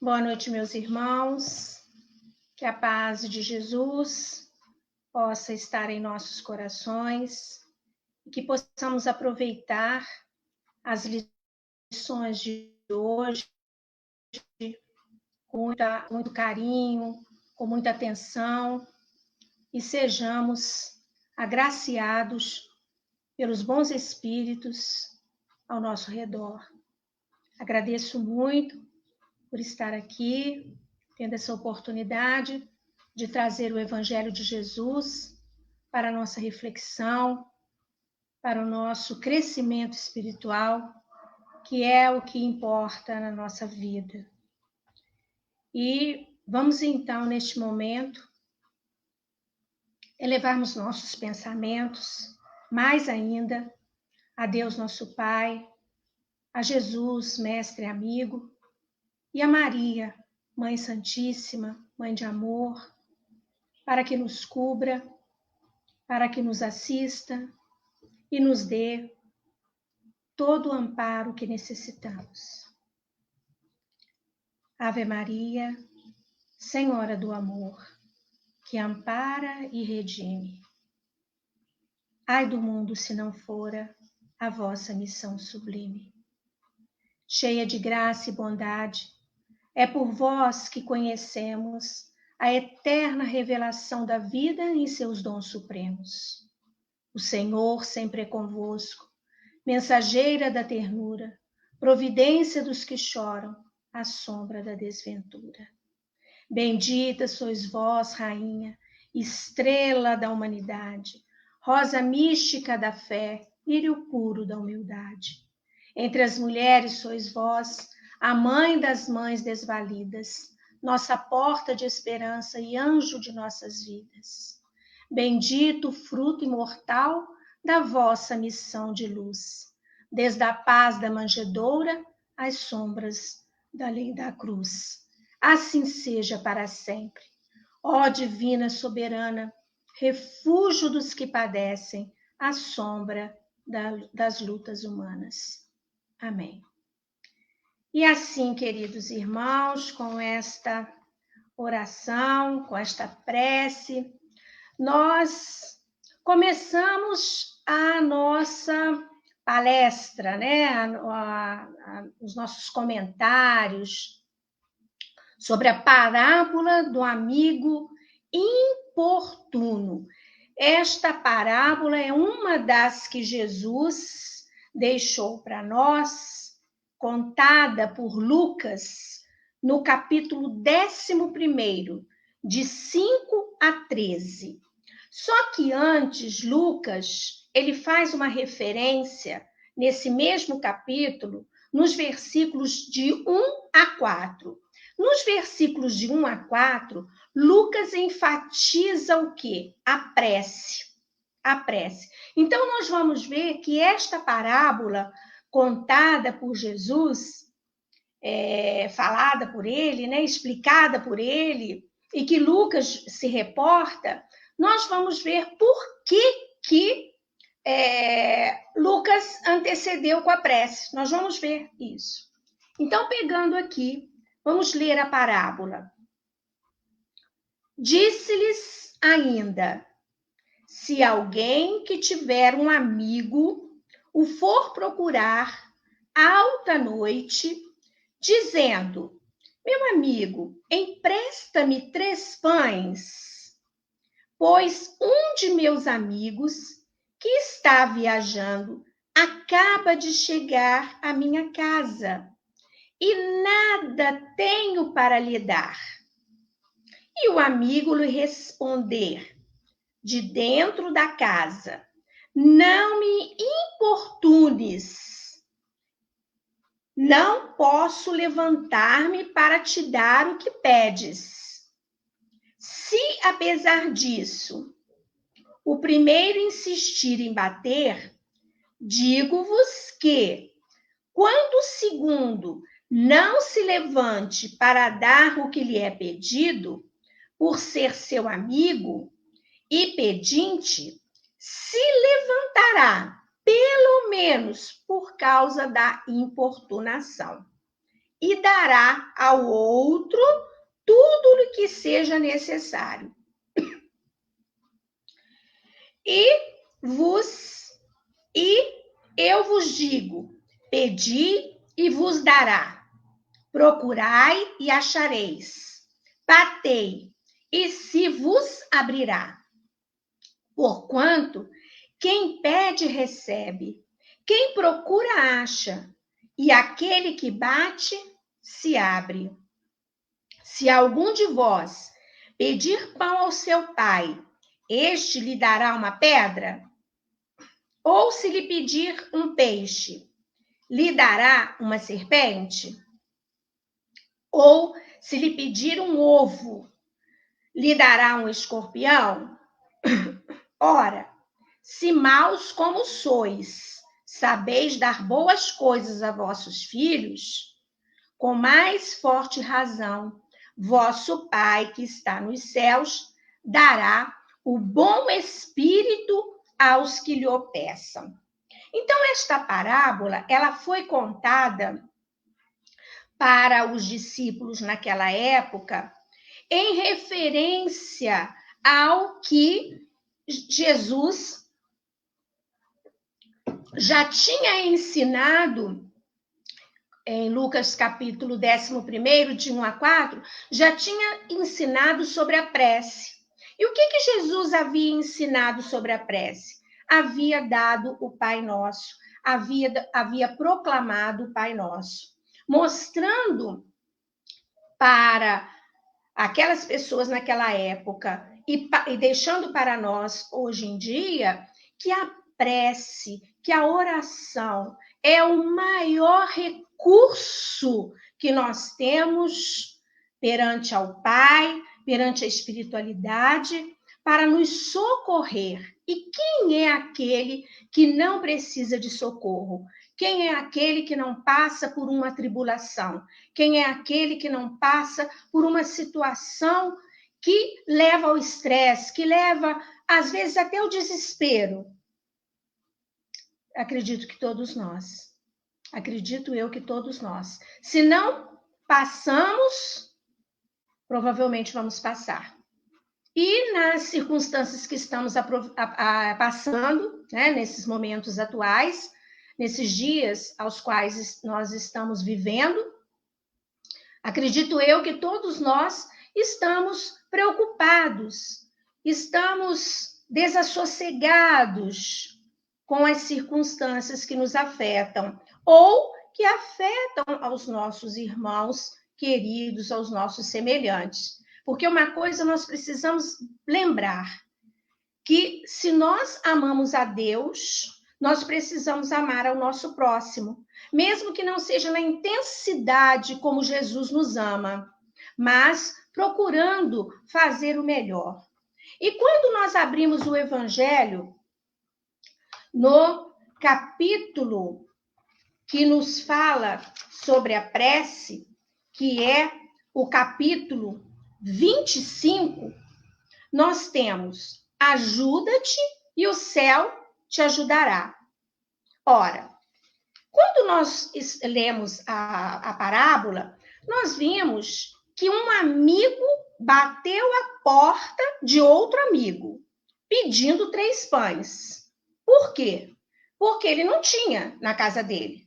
Boa noite, meus irmãos. Que a paz de Jesus possa estar em nossos corações e que possamos aproveitar as lições de hoje com muito carinho, com muita atenção e sejamos agraciados pelos bons espíritos ao nosso redor. Agradeço muito por estar aqui, tendo essa oportunidade de trazer o Evangelho de Jesus para a nossa reflexão, para o nosso crescimento espiritual, que é o que importa na nossa vida. E vamos então, neste momento, elevarmos nossos pensamentos, mais ainda, a Deus nosso Pai, a Jesus, Mestre e amigo, e a Maria, Mãe Santíssima, Mãe de amor, para que nos cubra, para que nos assista e nos dê todo o amparo que necessitamos. Ave Maria, Senhora do amor, que ampara e redime. Ai do mundo se não fora a vossa missão sublime. Cheia de graça e bondade, é por vós que conhecemos a eterna revelação da vida em seus dons supremos. O Senhor sempre é convosco, mensageira da ternura, providência dos que choram, à sombra da desventura. Bendita sois vós, Rainha, estrela da humanidade, rosa mística da fé, lírio puro da humildade. Entre as mulheres sois vós, a mãe das mães desvalidas, nossa porta de esperança e anjo de nossas vidas. Bendito o fruto imortal da vossa missão de luz, desde a paz da manjedoura às sombras da lei da cruz. Assim seja para sempre. Ó divina soberana, refúgio dos que padecem à sombra das lutas humanas. Amém. E assim, queridos irmãos, com esta oração, com esta prece, nós começamos a nossa palestra, né? Os nossos comentários sobre a parábola do amigo importuno. Esta parábola é uma das que Jesus deixou para nós, contada por Lucas, no capítulo 11, de 5 a 13. Só que antes, Lucas, ele faz uma referência, nesse mesmo capítulo, nos versículos de 1 a 4. Nos versículos de 1 a 4, Lucas enfatiza o quê? A prece. A prece. Então, nós vamos ver que esta parábola contada por Jesus, falada por ele, né, explicada por ele, e que Lucas se reporta, nós vamos ver por que Lucas antecedeu com a prece. Nós vamos ver isso. Então, pegando aqui, vamos ler a parábola. Disse-lhes ainda: se alguém que tiver um amigo o for procurar alta noite, dizendo: meu amigo, empresta-me 3 pães, pois um de meus amigos que está viajando acaba de chegar à minha casa e nada tenho para lhe dar. E o amigo lhe responder de dentro da casa: não me importunes, não posso levantar-me para te dar o que pedes. Se, apesar disso, o primeiro insistir em bater, digo-vos que, quando o segundo não se levante para dar o que lhe é pedido, por ser seu amigo e pedinte, se levantará, pelo menos por causa da importunação. e dará ao outro tudo o que seja necessário. E eu vos digo: pedi e vos dará, procurai e achareis, batei e se vos abrirá. Porquanto quem pede recebe, quem procura acha, e aquele que bate se abre. Se algum de vós pedir pão ao seu pai, este lhe dará uma pedra? Ou se lhe pedir um peixe, lhe dará uma serpente? Ou se lhe pedir um ovo, lhe dará um escorpião? Ora, se maus como sois, sabeis dar boas coisas a vossos filhos, com mais forte razão, vosso Pai que está nos céus dará o bom espírito aos que lhe o peçam. Então, esta parábola, ela foi contada para os discípulos naquela época em referência ao que Jesus já tinha ensinado em Lucas capítulo 11, de 1 a 4, já tinha ensinado sobre a prece. E o que Jesus havia ensinado sobre a prece? Havia dado o Pai Nosso, havia proclamado o Pai Nosso, mostrando para aquelas pessoas naquela época e deixando para nós hoje em dia que a prece, que a oração é o maior recurso que nós temos perante ao Pai, perante a espiritualidade, para nos socorrer. E quem é aquele que não precisa de socorro? Quem é aquele que não passa por uma tribulação? Quem é aquele que não passa por uma situação que leva ao estresse, que leva, às vezes, até ao desespero? Acredito que todos nós. Acredito eu que todos nós. Se não passamos, provavelmente vamos passar. E nas circunstâncias que estamos passando, né, nesses momentos atuais, nesses dias aos quais nós estamos vivendo, acredito eu que todos nós estamos preocupados, estamos desassossegados com as circunstâncias que nos afetam ou que afetam aos nossos irmãos queridos, aos nossos semelhantes. Porque uma coisa nós precisamos lembrar, que se nós amamos a Deus, nós precisamos amar ao nosso próximo, mesmo que não seja na intensidade como Jesus nos ama, mas procurando fazer o melhor. E quando nós abrimos o Evangelho, no capítulo que nos fala sobre a prece, que é o capítulo 25, nós temos: ajuda-te e o céu te ajudará. Ora, quando nós lemos a parábola, nós vimos que um amigo bateu a porta de outro amigo, pedindo 3 pães. Por quê? Porque ele não tinha na casa dele.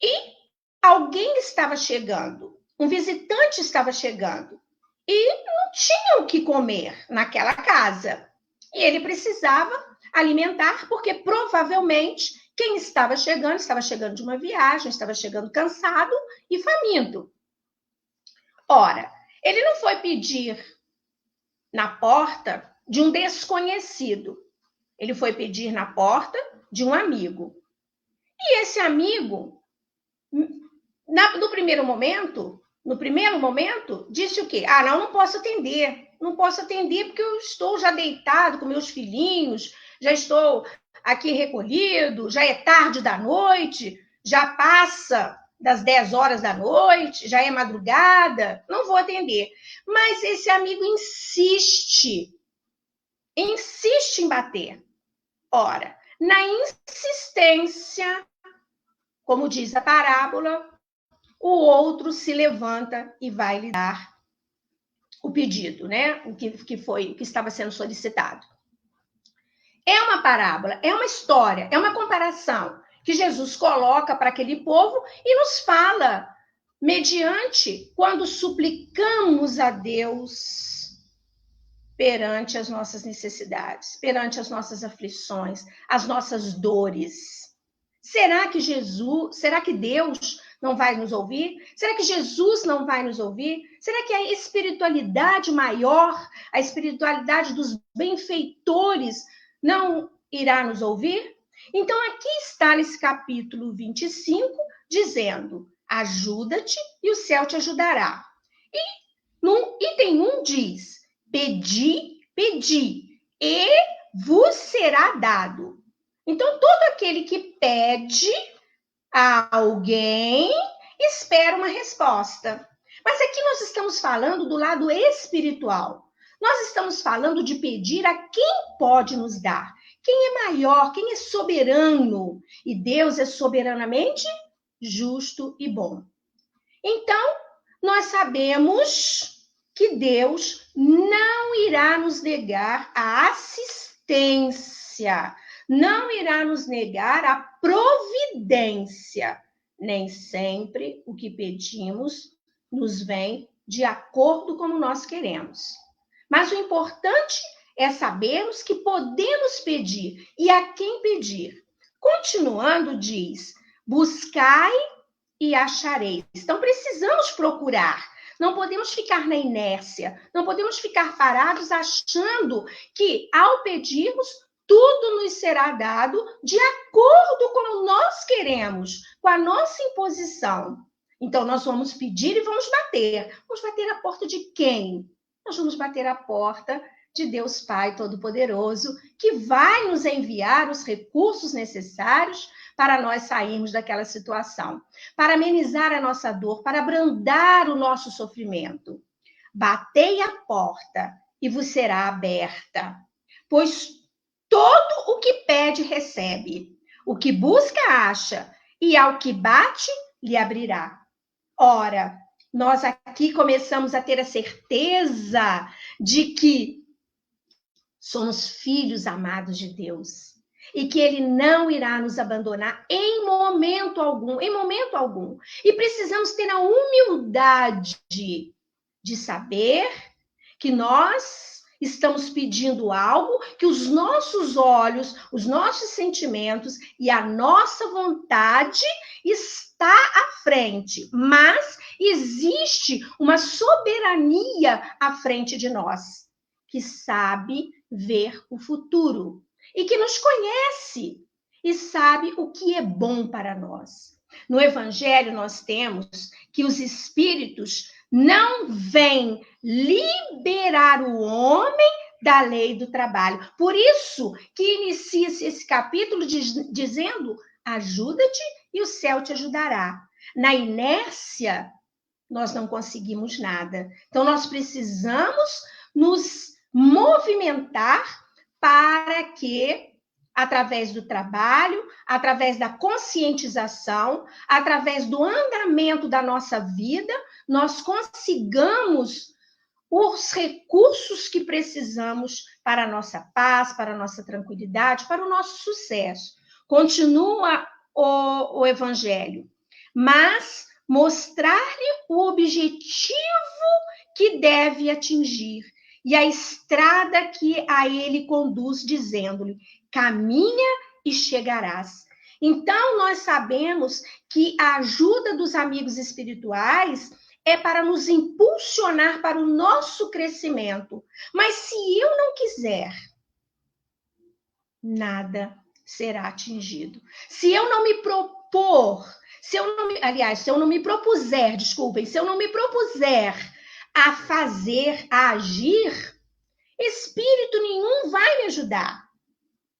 E alguém estava chegando, um visitante estava chegando, e não tinha o que comer naquela casa. E ele precisava alimentar, porque provavelmente quem estava chegando de uma viagem, estava chegando cansado e faminto. Ora, ele não foi pedir na porta de um desconhecido. Ele foi pedir na porta de um amigo. E esse amigo, no primeiro momento, disse o quê? Ah, não posso atender. Não posso atender porque eu estou já deitado com meus filhinhos, já estou aqui recolhido, já é tarde da noite, já passa das 10 horas da noite, já é madrugada, não vou atender. Mas esse amigo insiste em bater. Ora, na insistência, como diz a parábola, o outro se levanta e vai lhe dar o pedido, né? O que estava sendo solicitado. É uma parábola, é uma história, é uma comparação que Jesus coloca para aquele povo e nos fala, mediante quando suplicamos a Deus perante as nossas necessidades, perante as nossas aflições, as nossas dores. Será que Deus não vai nos ouvir? Será que Jesus não vai nos ouvir? Será que a espiritualidade maior, a espiritualidade dos benfeitores não irá nos ouvir? Então, aqui está nesse capítulo 25, dizendo: ajuda-te e o céu te ajudará. E no item 1 diz: pedi, e vos será dado. Então, todo aquele que pede a alguém espera uma resposta. Mas aqui nós estamos falando do lado espiritual. Nós estamos falando de pedir a quem pode nos dar. Quem é maior, quem é soberano. E Deus é soberanamente justo e bom. Então, nós sabemos que Deus não irá nos negar a assistência, não irá nos negar a providência. Nem sempre o que pedimos nos vem de acordo como nós queremos. Mas o importante é sabermos que podemos pedir e a quem pedir. Continuando, diz: buscai e achareis. Então, precisamos procurar. Não podemos ficar na inércia, não podemos ficar parados achando que, ao pedirmos, tudo nos será dado de acordo com nós queremos, com a nossa imposição. Então, nós vamos pedir e vamos bater. Vamos bater a porta de quem? Nós vamos bater a porta de Deus Pai Todo-Poderoso, que vai nos enviar os recursos necessários para nós sairmos daquela situação, para amenizar a nossa dor, para abrandar o nosso sofrimento. Batei a porta e vos será aberta, pois todo o que pede recebe, o que busca acha, e ao que bate lhe abrirá. Ora, nós aqui começamos a ter a certeza de que somos filhos amados de Deus e que Ele não irá nos abandonar em momento algum, E precisamos ter a humildade de saber que nós estamos pedindo algo que os nossos olhos, os nossos sentimentos e a nossa vontade está à frente, mas existe uma soberania à frente de nós, que sabe ver o futuro e que nos conhece e sabe o que é bom para nós. No Evangelho nós temos que os espíritos não vêm liberar o homem da lei do trabalho. Por isso que inicia-se esse capítulo dizendo: ajuda-te e o céu te ajudará. Na inércia, nós não conseguimos nada. Então, nós precisamos nos movimentar para que, através do trabalho, através da conscientização, através do andamento da nossa vida, nós consigamos os recursos que precisamos para a nossa paz, para a nossa tranquilidade, para o nosso sucesso. Continua o Evangelho, mas mostrar-lhe o objetivo que deve atingir e a estrada que a ele conduz, dizendo-lhe: caminha e chegarás. Então, nós sabemos que a ajuda dos amigos espirituais é para nos impulsionar para o nosso crescimento. Mas se eu não quiser, nada será atingido. Se eu não me propuser, se eu não me propuser a fazer, a agir, espírito nenhum vai me ajudar.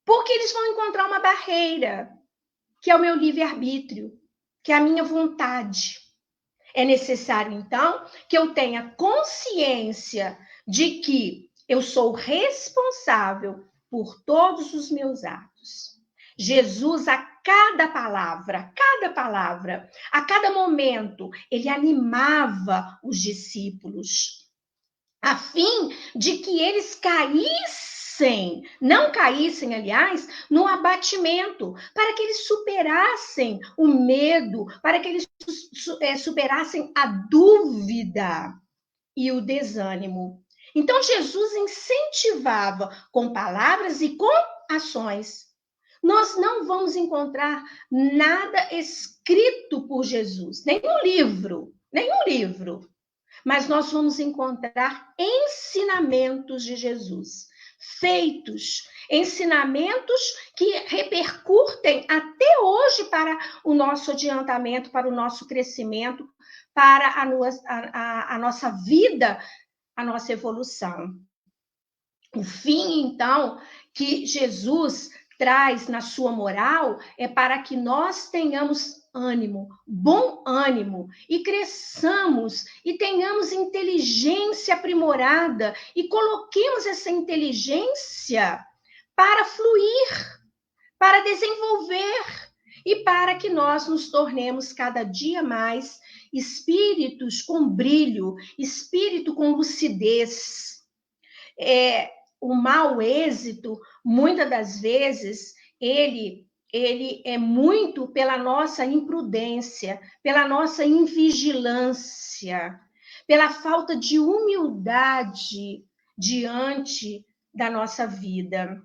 Porque eles vão encontrar uma barreira, que é o meu livre-arbítrio, que é a minha vontade. É necessário, então, que eu tenha consciência de que eu sou responsável por todos os meus atos. Jesus, a cada palavra, a cada momento, ele animava os discípulos, a fim de que eles não caíssem, aliás, no abatimento, para que eles superassem o medo, para que eles superassem a dúvida e o desânimo. Então, Jesus incentivava com palavras e com ações. Nós não vamos encontrar nada escrito por Jesus, nenhum livro, mas nós vamos encontrar ensinamentos de Jesus, feitos, ensinamentos que repercutem até hoje para o nosso adiantamento, para o nosso crescimento, para a nossa vida, a nossa evolução. O fim, então, que Jesus traz na sua moral é para que nós tenhamos ânimo, bom ânimo, e cresçamos e tenhamos inteligência aprimorada e coloquemos essa inteligência para fluir, para desenvolver e para que nós nos tornemos cada dia mais espíritos com brilho, espírito com lucidez. O mau êxito, muitas das vezes, ele é muito pela nossa imprudência, pela nossa invigilância, pela falta de humildade diante da nossa vida.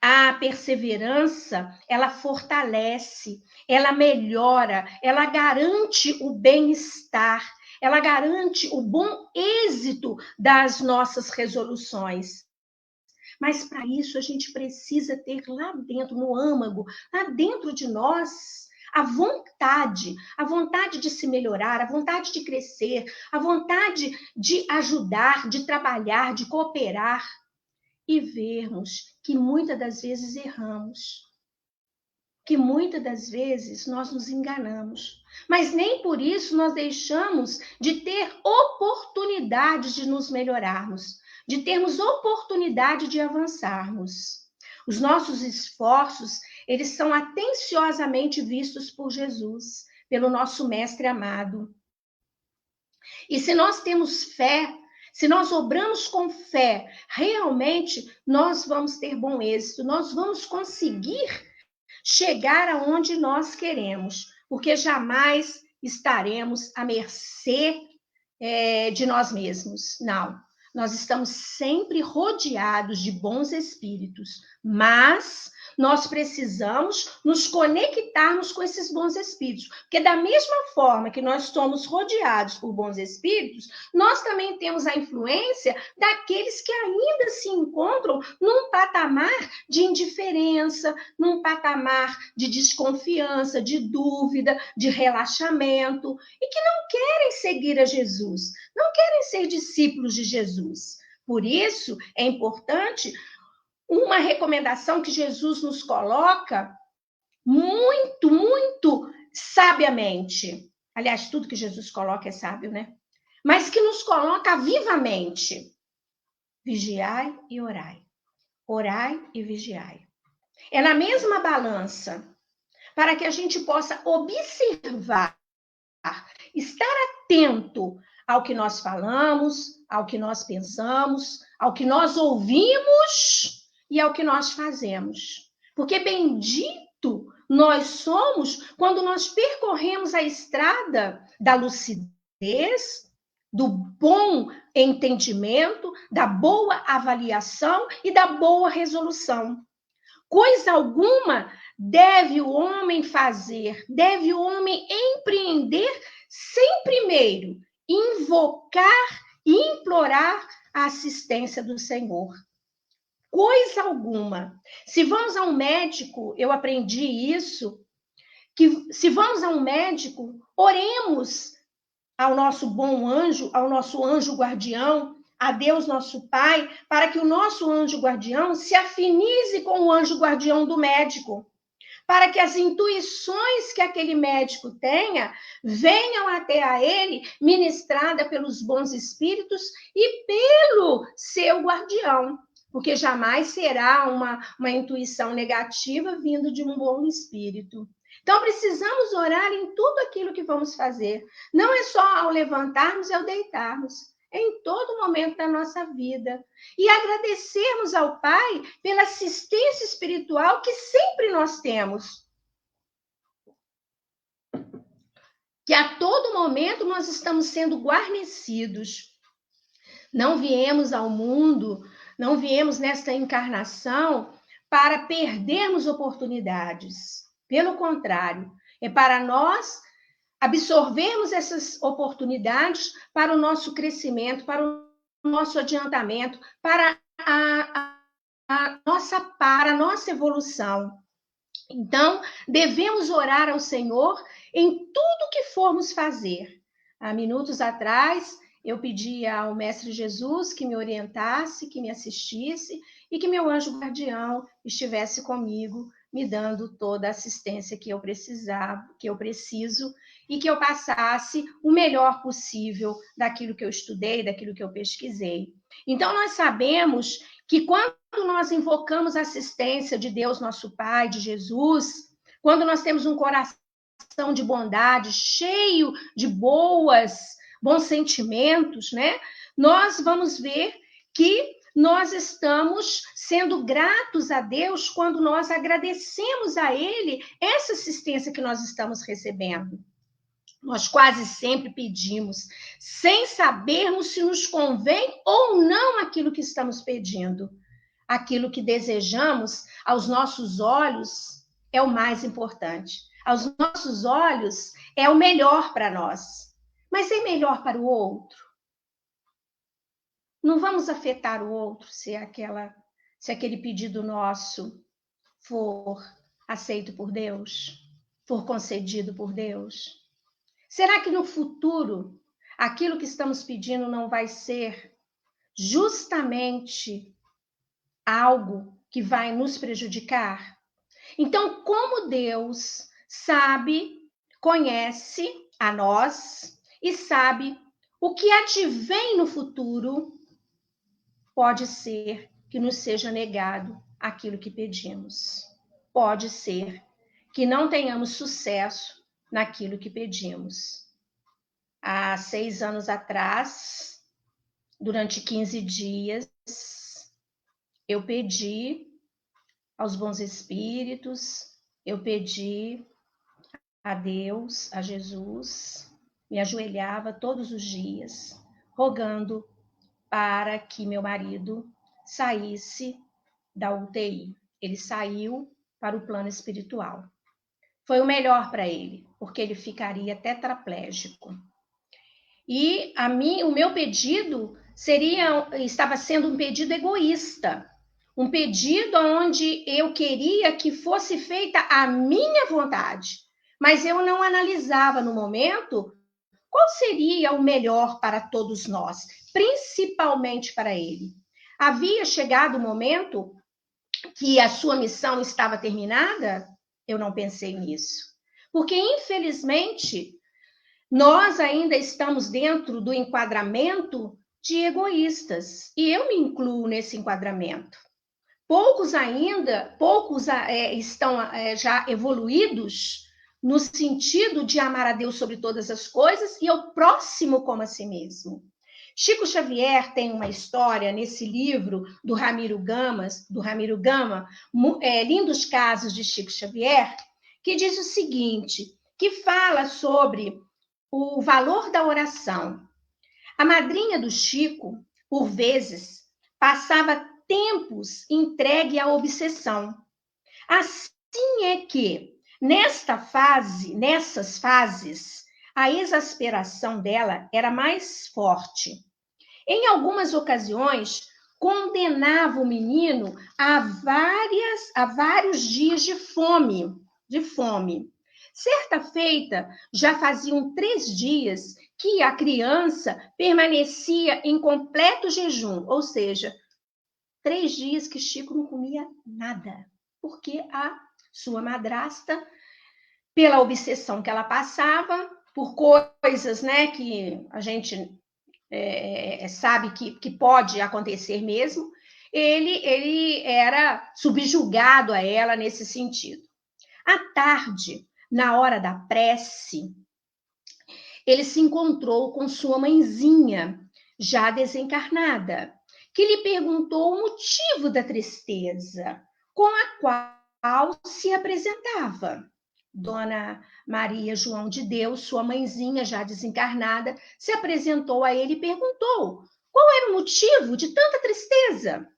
A perseverança, ela fortalece, ela melhora, ela garante o bem-estar, ela garante o bom êxito das nossas resoluções. Mas para isso a gente precisa ter lá dentro, no âmago, lá dentro de nós, a vontade de se melhorar, a vontade de crescer, a vontade de ajudar, de trabalhar, de cooperar e vermos que muitas das vezes erramos, que muitas das vezes nós nos enganamos, mas nem por isso nós deixamos de ter oportunidades de nos melhorarmos, de termos oportunidade de avançarmos. Os nossos esforços, eles são atenciosamente vistos por Jesus, pelo nosso Mestre amado. E se nós temos fé, se nós obramos com fé, realmente nós vamos ter bom êxito, nós vamos conseguir chegar aonde nós queremos, porque jamais estaremos à mercê de nós mesmos. Não. Nós estamos sempre rodeados de bons espíritos, mas nós precisamos nos conectarmos com esses bons espíritos, porque da mesma forma que nós somos rodeados por bons espíritos, nós também temos a influência daqueles que ainda se encontram num patamar de indiferença, num patamar de desconfiança, de dúvida, de relaxamento, e que não querem seguir a Jesus, não querem ser discípulos de Jesus. Por isso, é importante uma recomendação que Jesus nos coloca muito, muito sabiamente. Aliás, tudo que Jesus coloca é sábio, né? Mas que nos coloca vivamente. Vigiai e orai. Orai e vigiai. É na mesma balança, para que a gente possa observar, estar atento ao que nós falamos, ao que nós pensamos, ao que nós ouvimos e ao que nós fazemos. Porque bendito nós somos quando nós percorremos a estrada da lucidez, do bom entendimento, da boa avaliação e da boa resolução. Coisa alguma deve o homem fazer, deve o homem empreender sem primeiro invocar e implorar a assistência do Senhor. Coisa alguma. Se vamos a um médico, eu aprendi isso, que se vamos a um médico, oremos ao nosso bom anjo, ao nosso anjo guardião, a Deus nosso Pai, para que o nosso anjo guardião se afinize com o anjo guardião do médico, para que as intuições que aquele médico tenha venham até a ele, ministrada pelos bons espíritos e pelo seu guardião. porque jamais será uma intuição negativa vindo de um bom espírito. Então, precisamos orar em tudo aquilo que vamos fazer. Não é só ao levantarmos e ao deitarmos, é em todo momento da nossa vida. E agradecermos ao Pai pela assistência espiritual que sempre nós temos. Que a todo momento nós estamos sendo guarnecidos. Não viemos ao mundo, não viemos nesta encarnação para perdermos oportunidades. Pelo contrário, é para nós absorvermos essas oportunidades para o nosso crescimento, para o nosso adiantamento, para a nossa evolução. Então, devemos orar ao Senhor em tudo que formos fazer. Há minutos atrás, eu pedi ao Mestre Jesus que me orientasse, que me assistisse e que meu anjo guardião estivesse comigo, me dando toda a assistência que eu precisava, que eu preciso, e que eu passasse o melhor possível daquilo que eu estudei, daquilo que eu pesquisei. Então, nós sabemos que quando nós invocamos a assistência de Deus, nosso Pai, de Jesus, quando nós temos um coração de bondade, cheio de bons sentimentos, né? Nós vamos ver que nós estamos sendo gratos a Deus quando nós agradecemos a Ele essa assistência que nós estamos recebendo. Nós quase sempre pedimos, sem sabermos se nos convém ou não aquilo que estamos pedindo. Aquilo que desejamos, aos nossos olhos, é o mais importante. Aos nossos olhos, é o melhor para nós. Mas é melhor para o outro? Não vamos afetar o outro se aquele pedido nosso for aceito por Deus, for concedido por Deus? Será que no futuro aquilo que estamos pedindo não vai ser justamente algo que vai nos prejudicar? Então, como Deus sabe, conhece a nós e sabe o que advém no futuro, pode ser que nos seja negado aquilo que pedimos. Pode ser que não tenhamos sucesso naquilo que pedimos. Há 6 anos atrás, durante 15 dias, eu pedi aos bons espíritos, eu pedi a Deus, a Jesus, me ajoelhava todos os dias, rogando para que meu marido saísse da UTI. Ele saiu para o plano espiritual. Foi o melhor para ele, porque ele ficaria tetraplégico. E o meu pedido estava sendo um pedido egoísta, um pedido onde eu queria que fosse feita a minha vontade, mas eu não analisava no momento qual seria o melhor para todos nós, principalmente para ele. Havia chegado o momento que a sua missão estava terminada? Eu não pensei nisso. Porque, infelizmente, nós ainda estamos dentro do enquadramento de egoístas. E eu me incluo nesse enquadramento. Poucos estão já evoluídos no sentido de amar a Deus sobre todas as coisas e ao próximo como a si mesmo. Chico Xavier tem uma história nesse livro do Ramiro Gama, Lindos Casos de Chico Xavier, que diz o seguinte, que fala sobre o valor da oração. A madrinha do Chico, por vezes, passava tempos entregue à obsessão. Assim é que, nessas fases, a exasperação dela era mais forte. Em algumas ocasiões, condenava o menino a vários dias de fome. Certa feita, já faziam 3 dias que a criança permanecia em completo jejum, ou seja, 3 dias que Chico não comia nada, porque a sua madrasta, pela obsessão que ela passava, por coisas, né, que a gente sabe que pode acontecer mesmo, ele era subjugado a ela nesse sentido. À tarde, na hora da prece, ele se encontrou com sua mãezinha, já desencarnada, que lhe perguntou o motivo da tristeza com a qual se apresentava. Dona Maria João de Deus, sua mãezinha já desencarnada, se apresentou a ele e perguntou qual era o motivo de tanta tristeza.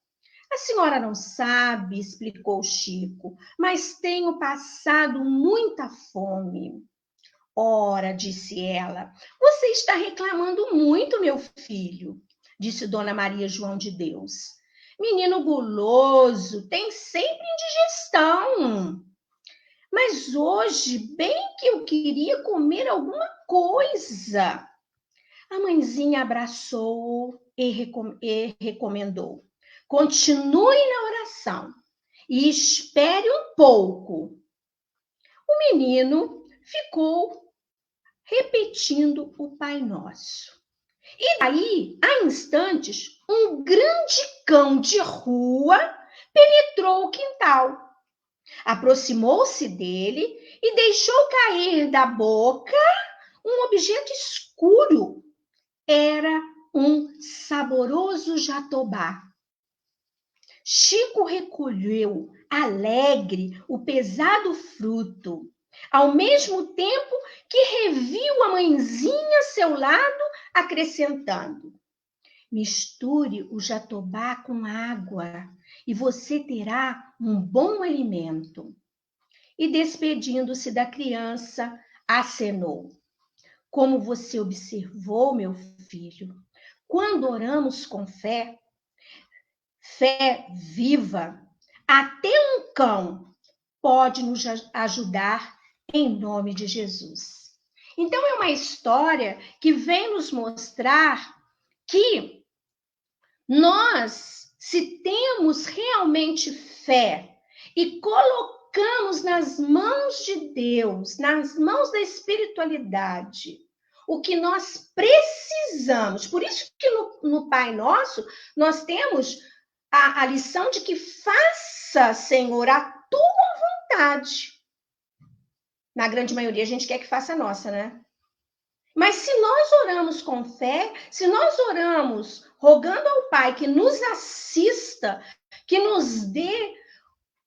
A senhora não sabe, explicou Chico, mas tenho passado muita fome. Ora, disse ela, você está reclamando muito, meu filho, disse Dona Maria João de Deus. Menino guloso, tem sempre indigestão. Mas hoje, bem que eu queria comer alguma coisa. A mãezinha abraçou-o e recomendou. Continue na oração e espere um pouco. O menino ficou repetindo o Pai Nosso. E daí, há instantes, um grande cão de rua penetrou o quintal. Aproximou-se dele e deixou cair da boca um objeto escuro. Era um saboroso jatobá. Chico recolheu, alegre, o pesado fruto, ao mesmo tempo que reviu a mãezinha a seu lado, acrescentando: misture o jatobá com água e você terá um bom alimento. E despedindo-se da criança, acenou: como você observou, meu filho, quando oramos com fé viva, até um cão pode nos ajudar em nome de Jesus. Então, é uma história que vem nos mostrar que nós, se temos realmente fé e colocamos nas mãos de Deus, nas mãos da espiritualidade, o que nós precisamos. Por isso que no Pai Nosso, nós temos a lição de que faça, Senhor, a tua vontade. Na grande maioria, a gente quer que faça a nossa, né? Mas se nós oramos com fé, se nós oramos rogando ao Pai que nos assista, que nos dê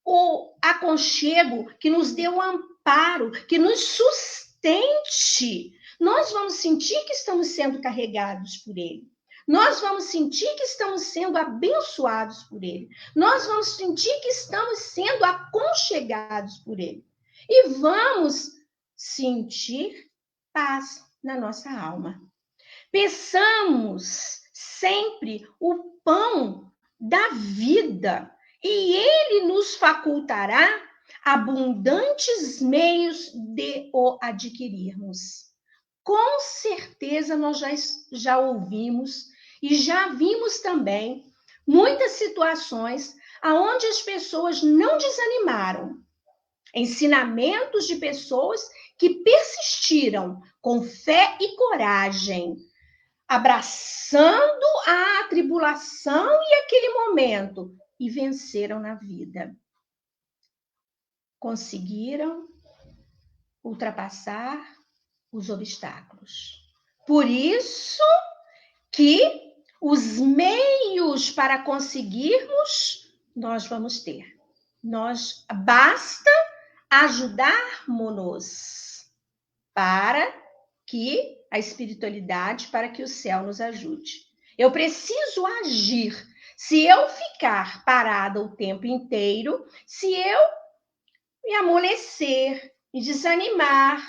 o aconchego, que nos dê o amparo, que nos sustente, nós vamos sentir que estamos sendo carregados por Ele. Nós vamos sentir que estamos sendo abençoados por Ele. Nós vamos sentir que estamos sendo aconchegados por Ele. E vamos sentir paz na nossa alma. Peçamos sempre o pão da vida e Ele nos facultará abundantes meios de o adquirirmos. Com certeza nós já ouvimos e já vimos também muitas situações onde as pessoas não desanimaram. Ensinamentos de pessoas que persistiram com fé e coragem, abraçando a tribulação e aquele momento, e venceram na vida. Conseguiram ultrapassar os obstáculos. Por isso que os meios para conseguirmos, nós vamos ter. Basta ajudarmos-nos para que a espiritualidade, para que o céu nos ajude. Eu preciso agir. Se eu ficar parada o tempo inteiro, se eu me amolecer, me desanimar,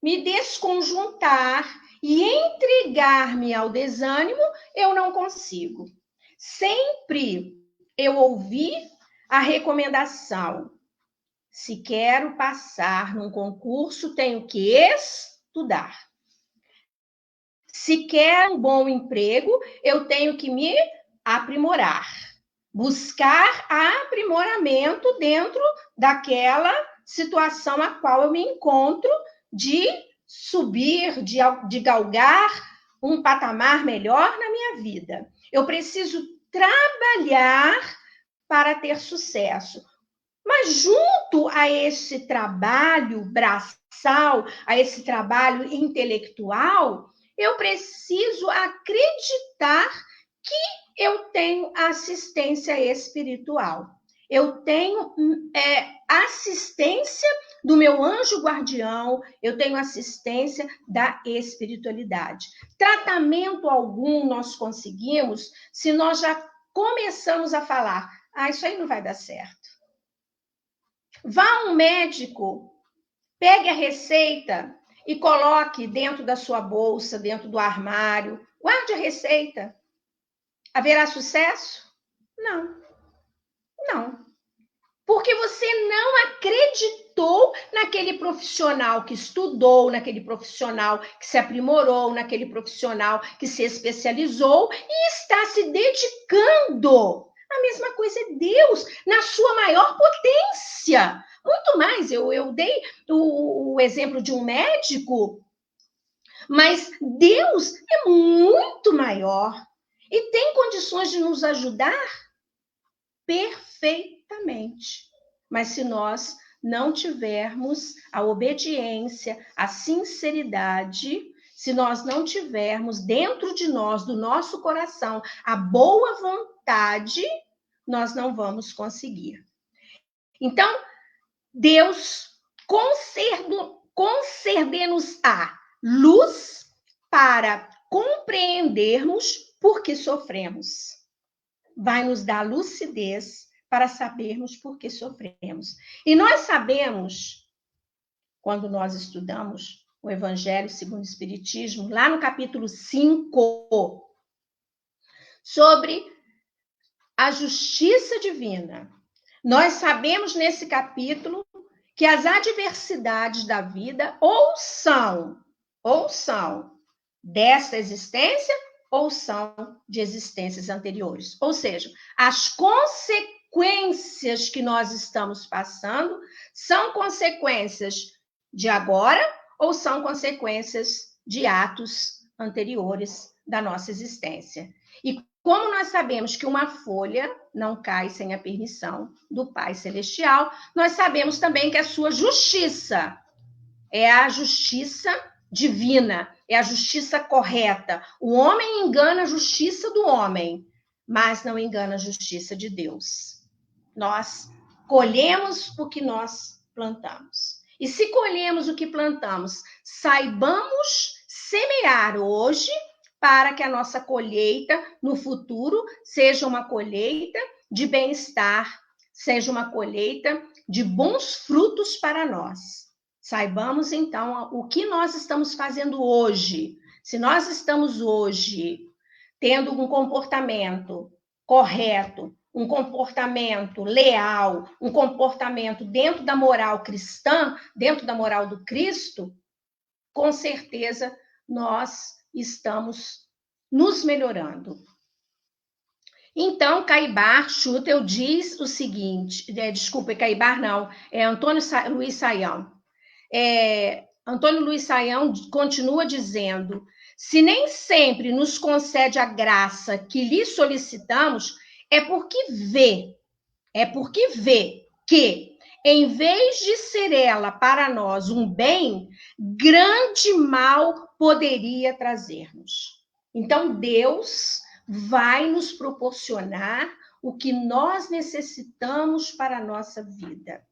me desconjuntar e entregar-me ao desânimo, eu não consigo. Sempre eu ouvi a recomendação: se quero passar num concurso, tenho que estudar. Se quero um bom emprego, eu tenho que me aprimorar. Buscar aprimoramento dentro daquela situação a qual eu me encontro, de subir, de galgar um patamar melhor na minha vida. Eu preciso trabalhar para ter sucesso. Mas junto a esse trabalho braçal, a esse trabalho intelectual, eu preciso acreditar que eu tenho assistência espiritual. Eu tenho assistência do meu anjo guardião, eu tenho assistência da espiritualidade. Tratamento algum nós conseguimos se nós já começamos a falar, isso aí não vai dar certo. Vá a um médico, pegue a receita e coloque dentro da sua bolsa, dentro do armário, guarde a receita. Haverá sucesso? Não. Não. Porque você não acreditou naquele profissional que estudou, naquele profissional que se aprimorou, naquele profissional que se especializou e está se dedicando. A mesma coisa é Deus, na sua maior potência. Muito mais, eu dei o exemplo de um médico, mas Deus é muito maior e tem condições de nos ajudar perfeitamente. Mas se nós não tivermos a obediência, a sinceridade, se nós não tivermos dentro de nós, do nosso coração, a boa vontade, nós não vamos conseguir. Então, Deus conceder-nos a luz para compreendermos por que sofremos. Vai nos dar lucidez para sabermos por que sofremos. E nós sabemos, quando nós estudamos o Evangelho segundo o Espiritismo, lá no capítulo 5, sobre a justiça divina. Nós sabemos nesse capítulo que as adversidades da vida ou são desta existência ou são de existências anteriores. Ou seja, as consequências que nós estamos passando são consequências de agora ou são consequências de atos anteriores da nossa existência. E como nós sabemos que uma folha não cai sem a permissão do Pai Celestial, nós sabemos também que a sua justiça é a justiça divina, é a justiça correta. O homem engana a justiça do homem, mas não engana a justiça de Deus. Nós colhemos o que nós plantamos. E se colhemos o que plantamos, saibamos semear hoje para que a nossa colheita no futuro seja uma colheita de bem-estar, seja uma colheita de bons frutos para nós. Saibamos, então, o que nós estamos fazendo hoje. Se nós estamos hoje tendo um comportamento correto, um comportamento leal, um comportamento dentro da moral cristã, dentro da moral do Cristo, com certeza nós estamos nos melhorando. Então, Caibar Schutel diz o seguinte, Caibar não, é Antônio Luiz Saião. Antônio Luiz Saião continua dizendo: se nem sempre nos concede a graça que lhe solicitamos, é porque vê que, em vez de ser ela para nós um bem, grande mal poderia trazer-nos. Então, Deus vai nos proporcionar o que nós necessitamos para a nossa vida.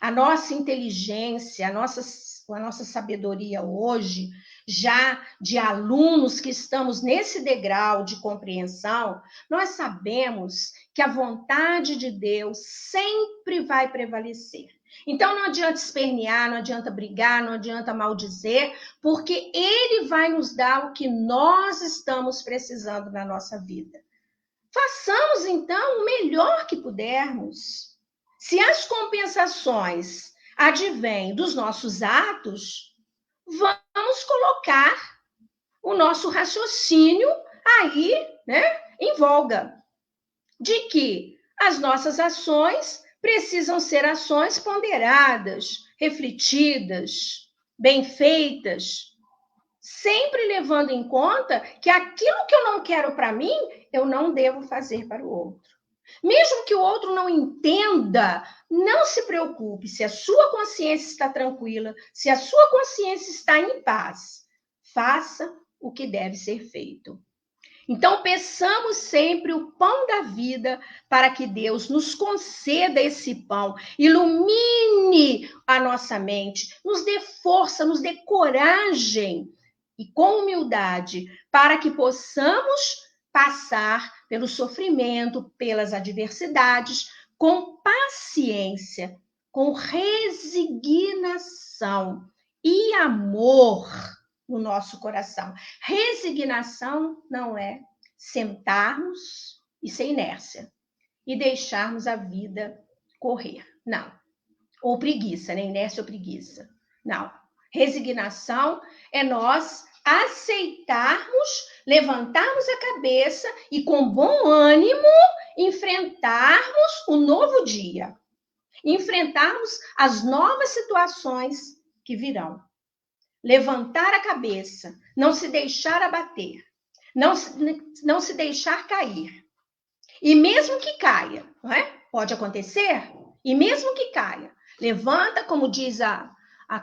A nossa inteligência, a nossa sabedoria hoje, já de alunos que estamos nesse degrau de compreensão, nós sabemos que a vontade de Deus sempre vai prevalecer. Então, não adianta espernear, não adianta brigar, não adianta maldizer, porque Ele vai nos dar o que nós estamos precisando na nossa vida. Façamos, então, o melhor que pudermos. Se as compensações advêm dos nossos atos, vamos colocar o nosso raciocínio aí, em voga, de que as nossas ações precisam ser ações ponderadas, refletidas, bem feitas. sempre levando em conta que aquilo que eu não quero para mim, eu não devo fazer para o outro. Mesmo que o outro não entenda, não se preocupe. Se a sua consciência está tranquila, se a sua consciência está em paz, faça o que deve ser feito. Então, peçamos sempre o pão da vida para que Deus nos conceda esse pão, ilumine a nossa mente, nos dê força, nos dê coragem e com humildade para que possamos passar pelo sofrimento, pelas adversidades, com paciência, com resignação e amor no nosso coração. Resignação não é sentarmos e ser inércia e deixarmos a vida correr. Não. Ou preguiça, né? Inércia ou preguiça. Não. Resignação é nós aceitarmos, levantarmos a cabeça e com bom ânimo enfrentarmos o novo dia. Enfrentarmos as novas situações que virão. Levantar a cabeça, não se deixar abater, não se deixar cair. E mesmo que caia, não é? Pode acontecer, e mesmo que caia, levanta, como diz a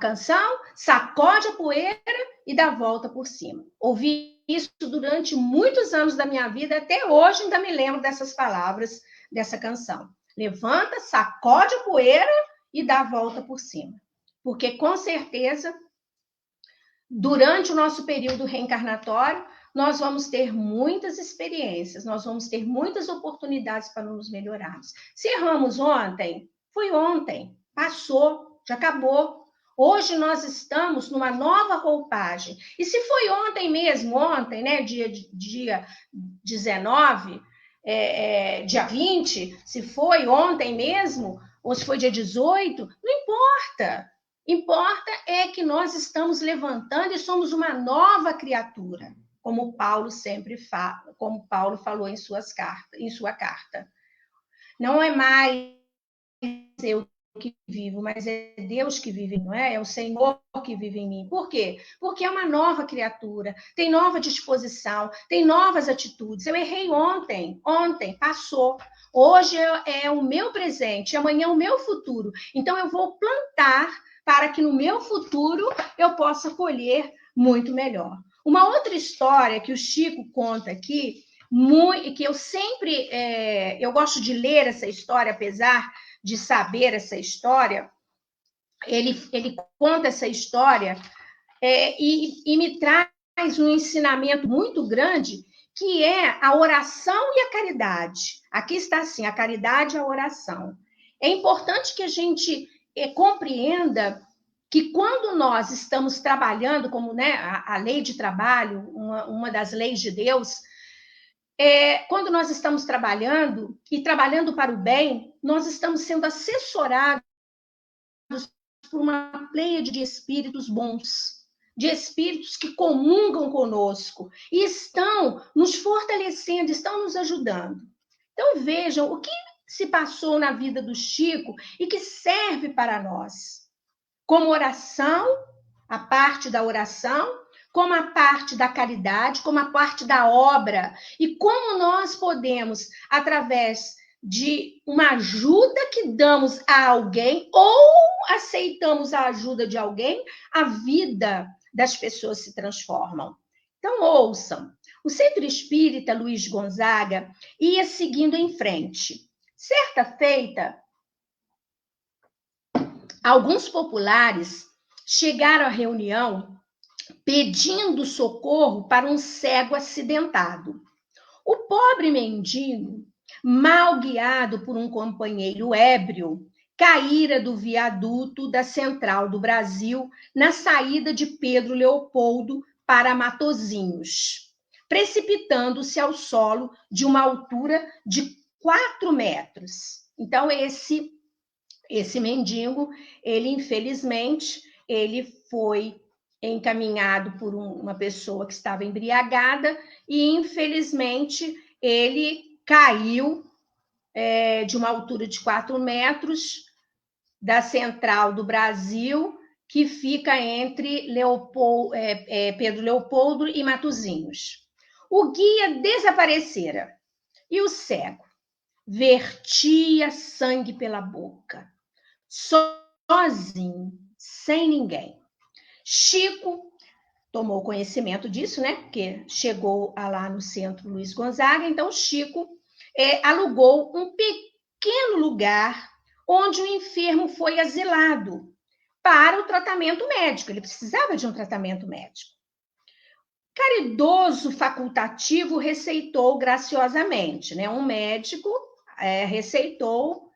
canção, sacode a poeira e dá a volta por cima. Ouvi isso durante muitos anos da minha vida, até hoje ainda me lembro dessas palavras dessa canção. Levanta, sacode a poeira e dá a volta por cima. Porque com certeza durante o nosso período reencarnatório, nós vamos ter muitas experiências, nós vamos ter muitas oportunidades para nos melhorarmos. Se erramos ontem, foi ontem, passou, já acabou. Hoje nós estamos numa nova roupagem. E se foi ontem mesmo, ontem, né, dia 19, dia 20, se foi ontem mesmo, ou se foi dia 18, não importa. Importa é que nós estamos levantando e somos uma nova criatura, como Paulo sempre fala, como Paulo falou em sua carta. Não é mais eu que vivo, mas é Deus que vive, não é? É o Senhor que vive em mim. Por quê? Porque é uma nova criatura, tem nova disposição, tem novas atitudes. Eu errei ontem, passou. Hoje é o meu presente, amanhã é o meu futuro. Então eu vou plantar para que no meu futuro eu possa colher muito melhor. Uma outra história que o Chico conta aqui, que eu sempre, eu gosto de ler essa história, apesar de saber essa história, ele conta essa história e me traz um ensinamento muito grande, que é a oração e a caridade. Aqui está assim, a caridade e a oração. É importante que a gente compreenda que quando nós estamos trabalhando, como, né, a lei de trabalho, uma das leis de Deus, quando nós estamos trabalhando e trabalhando para o bem, nós estamos sendo assessorados por uma pleiade de espíritos bons, de espíritos que comungam conosco e estão nos fortalecendo, estão nos ajudando. Então vejam o que se passou na vida do Chico e que serve para nós. Como oração, a parte da oração, como a parte da caridade, como a parte da obra, e como nós podemos, através de uma ajuda que damos a alguém, ou aceitamos a ajuda de alguém, a vida das pessoas se transformam. Então, ouçam. O Centro Espírita Luiz Gonzaga ia seguindo em frente. Certa feita, alguns populares chegaram à reunião pedindo socorro para um cego acidentado. O pobre mendigo, mal guiado por um companheiro ébrio, caíra do viaduto da Central do Brasil na saída de Pedro Leopoldo para Matozinhos, precipitando-se ao solo de uma altura de 4 metros. Então, esse mendigo, ele infelizmente, ele foi encaminhado por uma pessoa que estava embriagada e infelizmente ele caiu de uma altura de 4 metros da Central do Brasil que fica entre Pedro Leopoldo e Matozinhos. O guia desaparecera e o cego vertia sangue pela boca, sozinho, sem ninguém. Chico tomou conhecimento disso, né? Porque chegou lá no centro Luiz Gonzaga, então Chico alugou um pequeno lugar onde o enfermo foi asilado para o tratamento médico. Ele precisava de um tratamento médico. Caridoso facultativo receitou graciosamente, né? Um médico receitou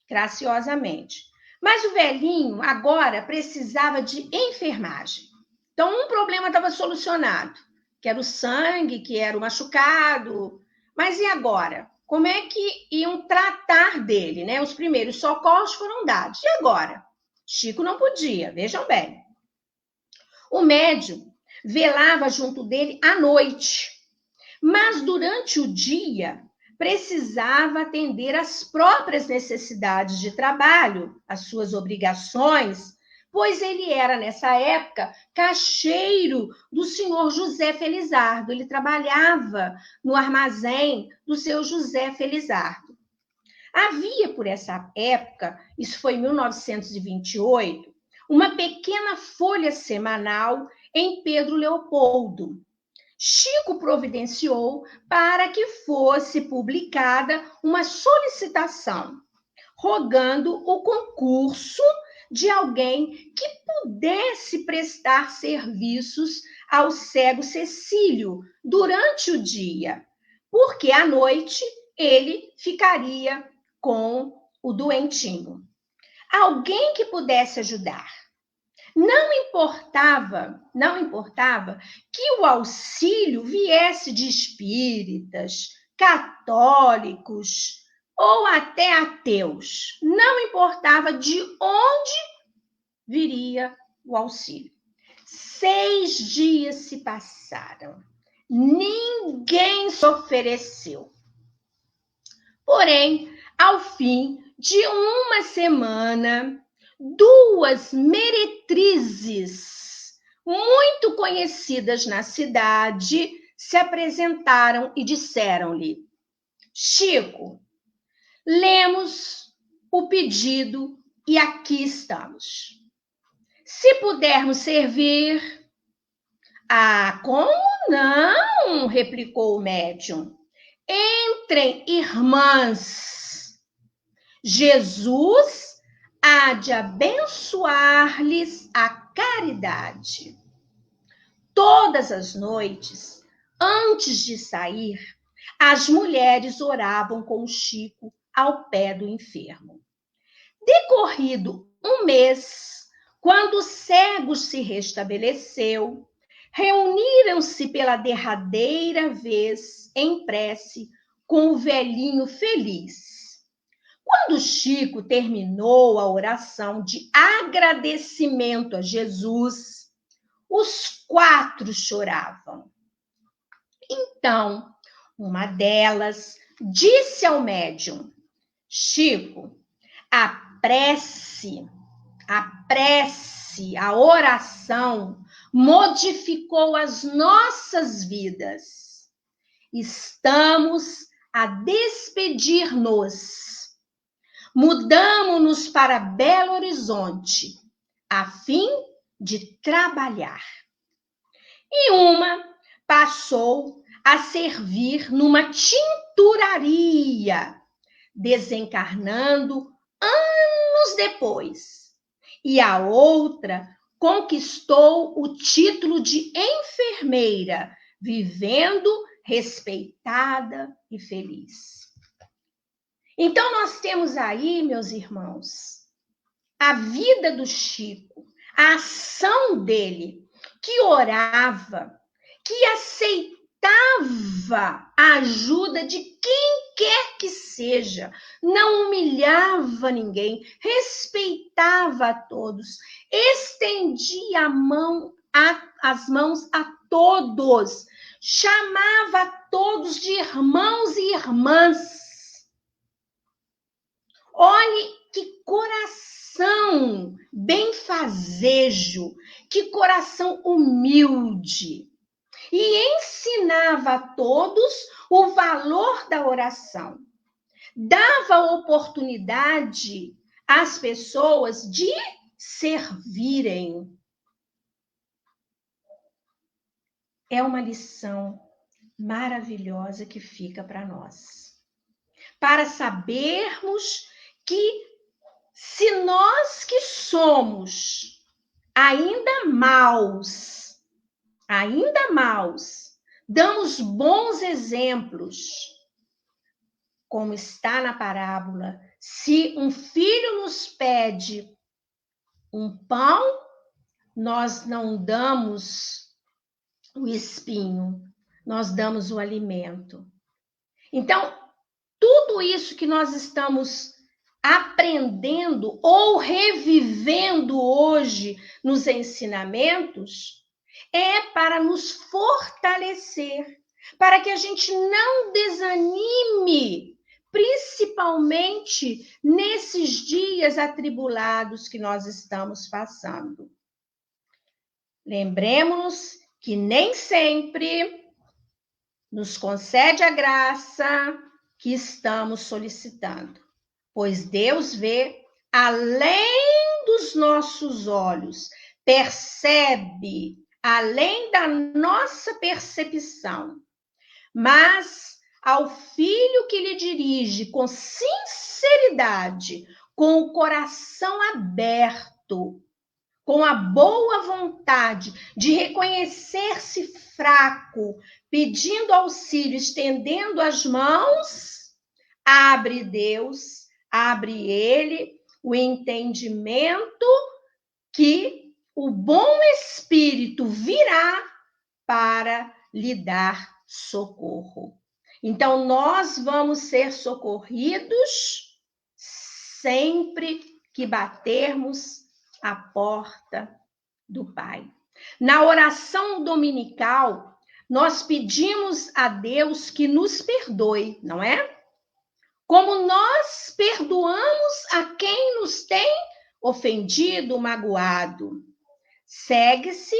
graciosamente. Mas o velhinho agora precisava de enfermagem. Então, um problema estava solucionado, que era o sangue, que era o machucado. Mas e agora? Como é que iam tratar dele, né? Os primeiros socorros foram dados. E agora? Chico não podia, vejam bem. O médium velava junto dele à noite, mas durante o dia precisava atender às próprias necessidades de trabalho, às suas obrigações, pois ele era, nessa época, caixeiro do senhor José Felizardo. Ele trabalhava no armazém do seu José Felizardo. Havia, por essa época, isso foi em 1928, uma pequena folha semanal em Pedro Leopoldo. Chico providenciou para que fosse publicada uma solicitação, rogando o concurso de alguém que pudesse prestar serviços ao cego Cecílio durante o dia, porque à noite ele ficaria com o doentinho. Alguém que pudesse ajudar. Não importava que o auxílio viesse de espíritas, católicos ou até ateus. Não importava de onde viria o auxílio. 6 dias se passaram. Ninguém se ofereceu. Porém, ao fim de uma semana, 2 meretrizes muito conhecidas na cidade se apresentaram e disseram-lhe: Chico, lemos o pedido e aqui estamos. Se pudermos servir... Ah, como não? Replicou o médium. Entrem, irmãs. Jesus há de abençoar-lhes a caridade. Todas as noites, antes de sair, as mulheres oravam com Chico ao pé do enfermo. Decorrido um mês, quando o cego se restabeleceu, reuniram-se pela derradeira vez em prece com o velhinho feliz. Quando Chico terminou a oração de agradecimento a Jesus, os 4 choravam. Então, uma delas disse ao médium: Chico, a prece, a oração modificou as nossas vidas. Estamos a despedir-nos. Mudamo-nos para Belo Horizonte, a fim de trabalhar. E uma passou a servir numa tinturaria, desencarnando anos depois. E a outra conquistou o título de enfermeira, vivendo respeitada e feliz. Então, nós temos aí, meus irmãos, a vida do Chico, a ação dele, que orava, que aceitava a ajuda de quem quer que seja, não humilhava ninguém, respeitava a todos, estendia as mãos a todos, chamava a todos de irmãos e irmãs. Olhe que coração coração benfazejo, que coração humilde. E ensinava a todos o valor da oração. Dava oportunidade às pessoas de servirem. É uma lição maravilhosa que fica para nós. Para sabermos que se nós que somos ainda maus, damos bons exemplos, como está na parábola, se um filho nos pede um pão, nós não damos o espinho, nós damos o alimento. Então, tudo isso que nós estamos aprendendo ou revivendo hoje nos ensinamentos é para nos fortalecer, para que a gente não desanime, principalmente nesses dias atribulados que nós estamos passando. Lembremos-nos que nem sempre nos concede a graça que estamos solicitando, pois Deus vê além dos nossos olhos, percebe além da nossa percepção. Mas ao filho que lhe dirige com sinceridade, com o coração aberto, com a boa vontade de reconhecer-se fraco, pedindo auxílio, estendendo as mãos, abre Deus, abre ele o entendimento que o bom Espírito virá para lhe dar socorro. Então, nós vamos ser socorridos sempre que batermos a porta do Pai. Na oração dominical, nós pedimos a Deus que nos perdoe, não é? Como nós perdoamos a quem nos tem ofendido, magoado. Segue-se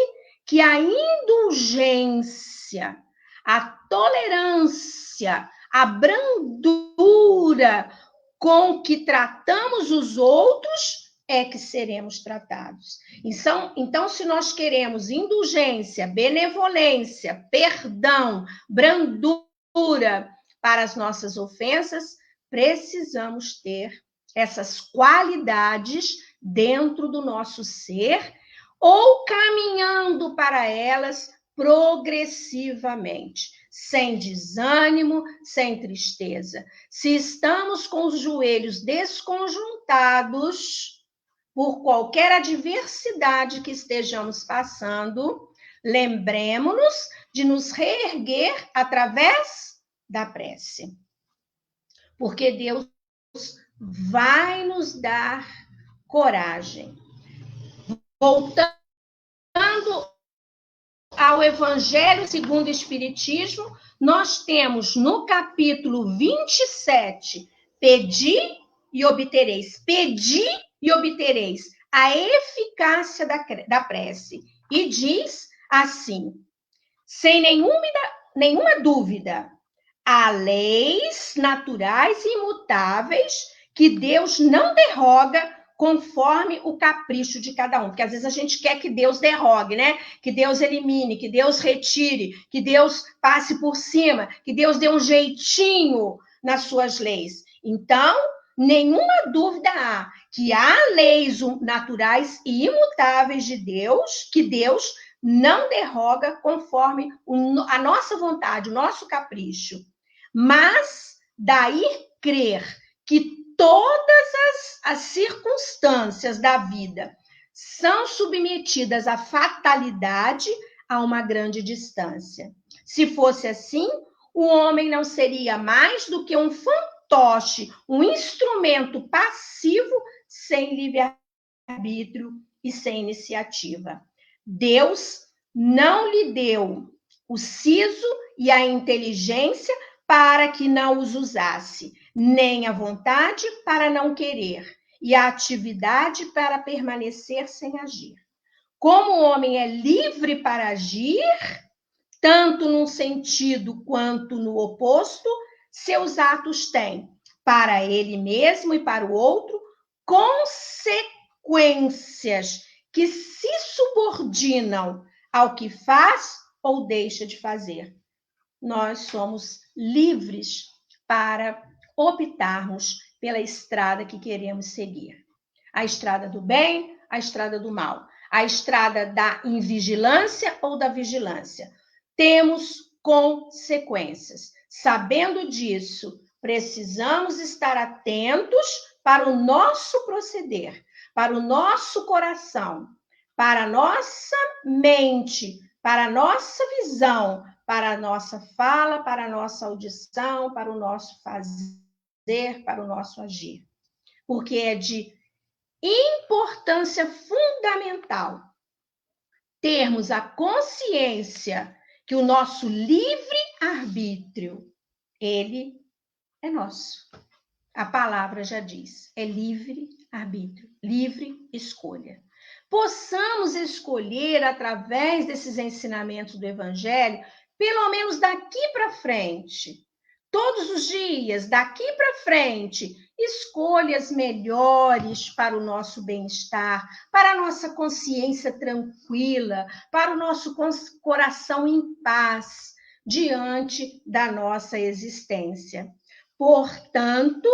que a indulgência, a tolerância, a brandura com que tratamos os outros é que seremos tratados. Então, se nós queremos indulgência, benevolência, perdão, brandura para as nossas ofensas, precisamos ter essas qualidades dentro do nosso ser ou caminhando para elas progressivamente, sem desânimo, sem tristeza. Se estamos com os joelhos desconjuntados por qualquer adversidade que estejamos passando, lembremos-nos de nos reerguer através da prece. Porque Deus vai nos dar coragem. Voltando ao Evangelho segundo o Espiritismo, nós temos no capítulo 27, pedi e obtereis. Pedi e obtereis a eficácia da prece. E diz assim, sem nenhuma dúvida, há leis naturais e imutáveis que Deus não derroga conforme o capricho de cada um. Porque às vezes a gente quer que Deus derrogue, né? Que Deus elimine, que Deus retire, que Deus passe por cima, que Deus dê um jeitinho nas suas leis. Então, nenhuma dúvida há que há leis naturais e imutáveis de Deus, que Deus não derroga conforme a nossa vontade, o nosso capricho. Mas daí crer que todas as circunstâncias da vida são submetidas à fatalidade, a uma grande distância. Se fosse assim, o homem não seria mais do que um fantoche, um instrumento passivo, sem livre-arbítrio e sem iniciativa. Deus não lhe deu o siso e a inteligência para que não os usasse, nem a vontade para não querer. e a atividade para permanecer sem agir. Como o homem é livre para agir, tanto num sentido quanto no oposto, seus atos têm, para ele mesmo e para o outro, consequências que se subordinam ao que faz ou deixa de fazer. Nós somos livres para optarmos pela estrada que queremos seguir. A estrada do bem, a estrada do mal. A estrada da invigilância ou da vigilância. Temos consequências. Sabendo disso, precisamos estar atentos para o nosso proceder, para o nosso coração, para a nossa mente, para a nossa visão, para a nossa fala, para a nossa audição, para o nosso fazer, para o nosso agir. Porque é de importância fundamental termos a consciência que o nosso livre-arbítrio, ele é nosso. A palavra já diz, é livre-arbítrio, livre escolha. Possamos escolher, através desses ensinamentos do Evangelho, pelo menos daqui para frente, todos os dias, daqui para frente, escolhas melhores para o nosso bem-estar, para a nossa consciência tranquila, para o nosso coração em paz diante da nossa existência. Portanto,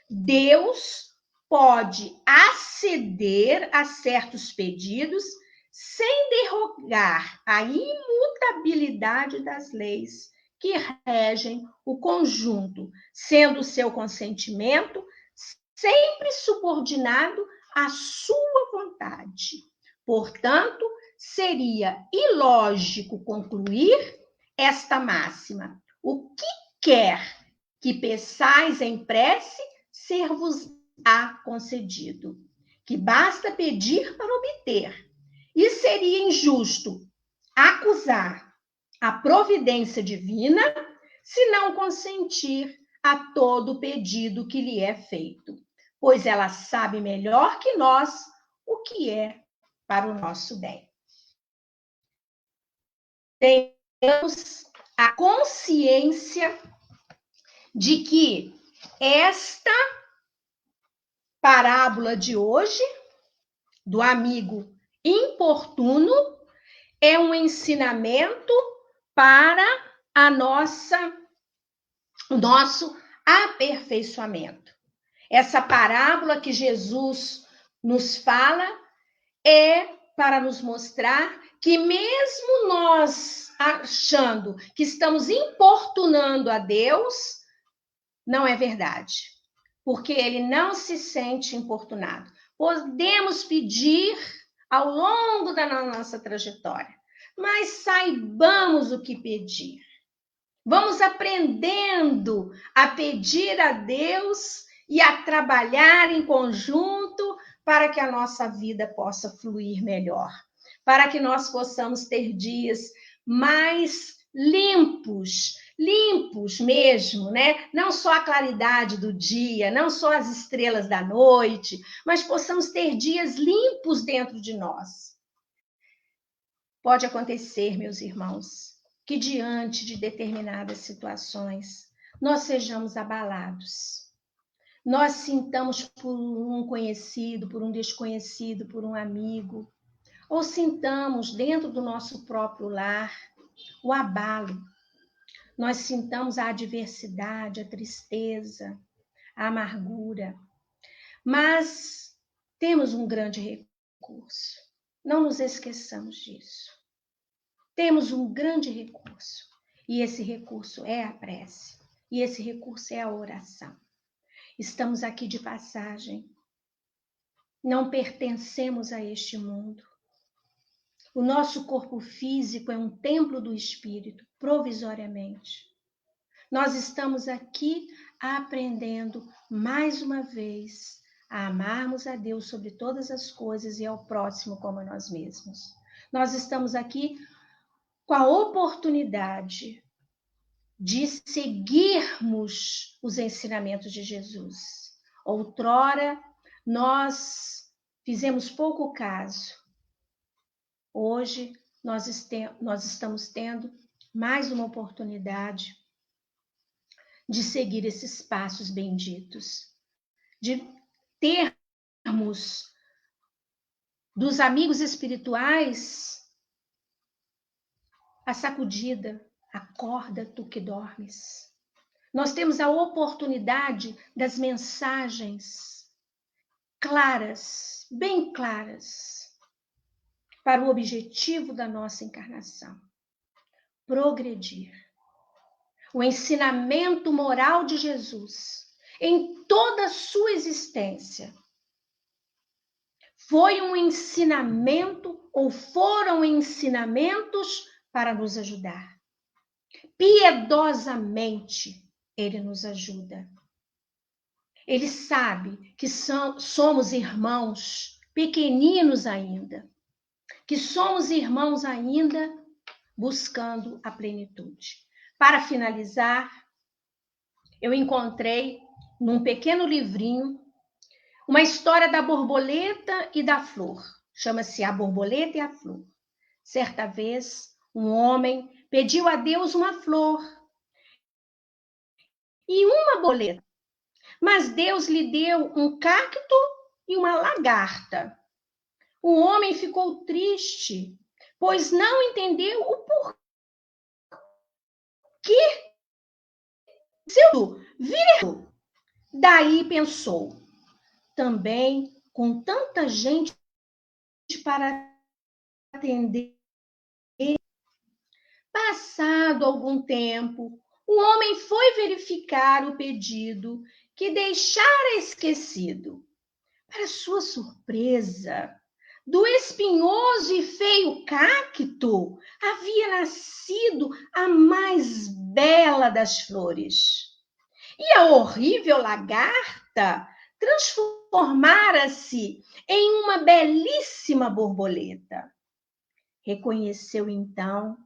Deus pode aceder a certos pedidos sem derrogar a imutabilidade das leis que regem o conjunto, sendo o seu consentimento sempre subordinado à sua vontade. Portanto, seria ilógico concluir esta máxima: o que quer que peçais em prece, ser-vos-á concedido. Que basta pedir para obter. E seria injusto acusar a providência divina se não consentir a todo pedido que lhe é feito, pois ela sabe melhor que nós o que é para o nosso bem. Tenhamos a consciência de que esta parábola de hoje, do amigo importuno, é um ensinamento para o nosso aperfeiçoamento. Essa parábola que Jesus nos fala é para nos mostrar que mesmo nós achando que estamos importunando a Deus, não é verdade, porque ele não se sente importunado. Podemos pedir ao longo da nossa trajetória, mas saibamos o que pedir. Vamos aprendendo a pedir a Deus e a trabalhar em conjunto para que a nossa vida possa fluir melhor, para que nós possamos ter dias mais limpos mesmo, né? Não só a claridade do dia, não só as estrelas da noite, mas possamos ter dias limpos dentro de nós. Pode acontecer, meus irmãos, que diante de determinadas situações nós sejamos abalados. Nós sintamos por um conhecido, por um desconhecido, por um amigo, ou sintamos dentro do nosso próprio lar o abalo. Nós sintamos a adversidade, a tristeza, a amargura. Mas temos um grande recurso. Não nos esqueçamos disso. Temos um grande recurso. E esse recurso é a prece. E esse recurso é a oração. Estamos aqui de passagem. Não pertencemos a este mundo. O nosso corpo físico é um templo do Espírito, provisoriamente. Nós estamos aqui aprendendo, mais uma vez, a amarmos a Deus sobre todas as coisas e ao próximo como a nós mesmos. Nós estamos aqui com a oportunidade de seguirmos os ensinamentos de Jesus. Outrora, nós fizemos pouco caso. Hoje nós estamos tendo mais uma oportunidade de seguir esses passos benditos, de termos dos amigos espirituais a sacudida, acorda tu que dormes. Nós temos a oportunidade das mensagens claras, bem claras, para o objetivo da nossa encarnação: progredir. O ensinamento moral de Jesus, em toda a sua existência, foi um ensinamento ou foram ensinamentos para nos ajudar. Piedosamente, ele nos ajuda. Ele sabe que somos irmãos pequeninos ainda, que somos irmãos ainda buscando a plenitude. Para finalizar, eu encontrei num pequeno livrinho uma história da borboleta e da flor. Chama-se A Borboleta e a Flor. Certa vez, um homem pediu a Deus uma flor e uma borboleta, mas Deus lhe deu um cacto e uma lagarta. O homem ficou triste, pois não entendeu o porquê. Seu virou. Daí pensou, também com tanta gente para atender. Passado algum tempo, o homem foi verificar o pedido que deixara esquecido. Para sua surpresa, do espinhoso e feio cacto havia nascido a mais bela das flores. E a horrível lagarta transformara-se em uma belíssima borboleta. Reconheceu então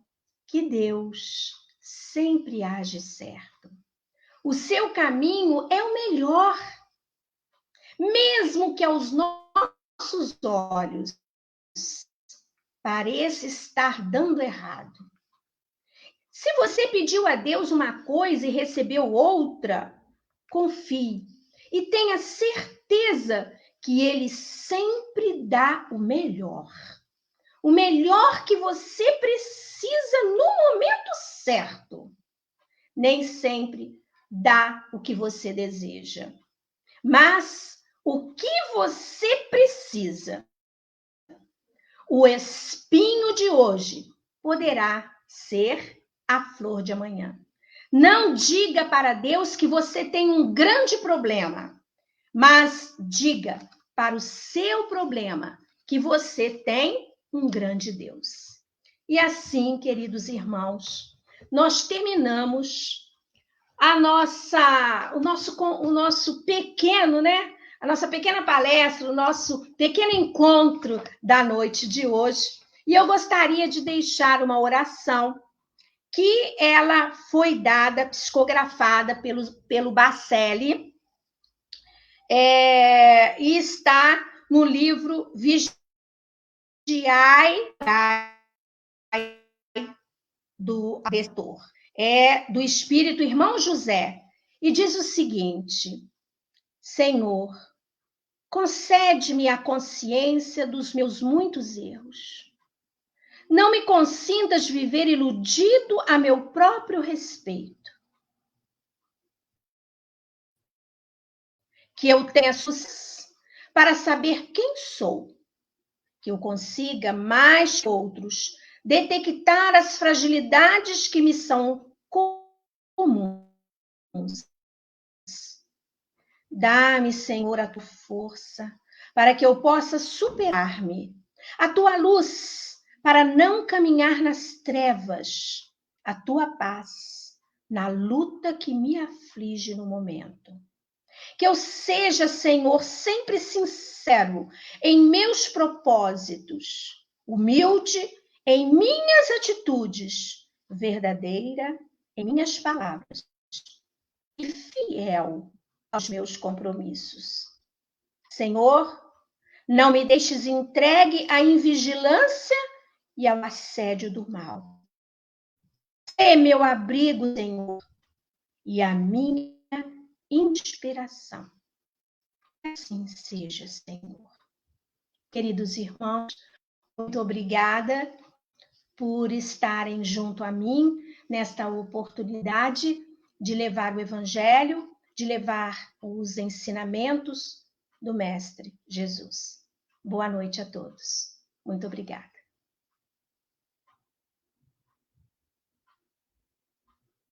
que Deus sempre age certo. O seu caminho é o melhor, mesmo que aos nossos olhos pareça estar dando errado. Se você pediu a Deus uma coisa e recebeu outra, confie e tenha certeza que Ele sempre dá o melhor. O melhor que você precisa no momento certo. Nem sempre dá o que você deseja, mas o que você precisa. O espinho de hoje poderá ser a flor de amanhã. Não diga para Deus que você tem um grande problema, mas diga para o seu problema que você tem um grande Deus. E assim, queridos irmãos, nós terminamos o nosso pequeno, né? A nossa pequena palestra, o nosso pequeno encontro da noite de hoje. E eu gostaria de deixar uma oração que ela foi dada, psicografada pelo Bacelli, e está no livro Vigiai do Abençoador, do Espírito Irmão José, e diz o seguinte: Senhor, concede-me a consciência dos meus muitos erros. Não me consintas viver iludido a meu próprio respeito. Que eu tenha sucesso para saber quem sou. Que eu consiga, mais que outros, detectar as fragilidades que me são comuns. Dá-me, Senhor, a tua força para que eu possa superar-me. A tua luz para não caminhar nas trevas. A tua paz na luta que me aflige no momento. Que eu seja, Senhor, sempre sincero em meus propósitos, humilde em minhas atitudes, verdadeira em minhas palavras e fiel aos meus compromissos. Senhor, não me deixes entregue à invigilância e ao assédio do mal. Sê meu abrigo, Senhor, e a minha inspiração. Assim seja, Senhor. Queridos irmãos, muito obrigada por estarem junto a mim nesta oportunidade de levar o Evangelho, de levar os ensinamentos do Mestre Jesus. Boa noite a todos. Muito obrigada.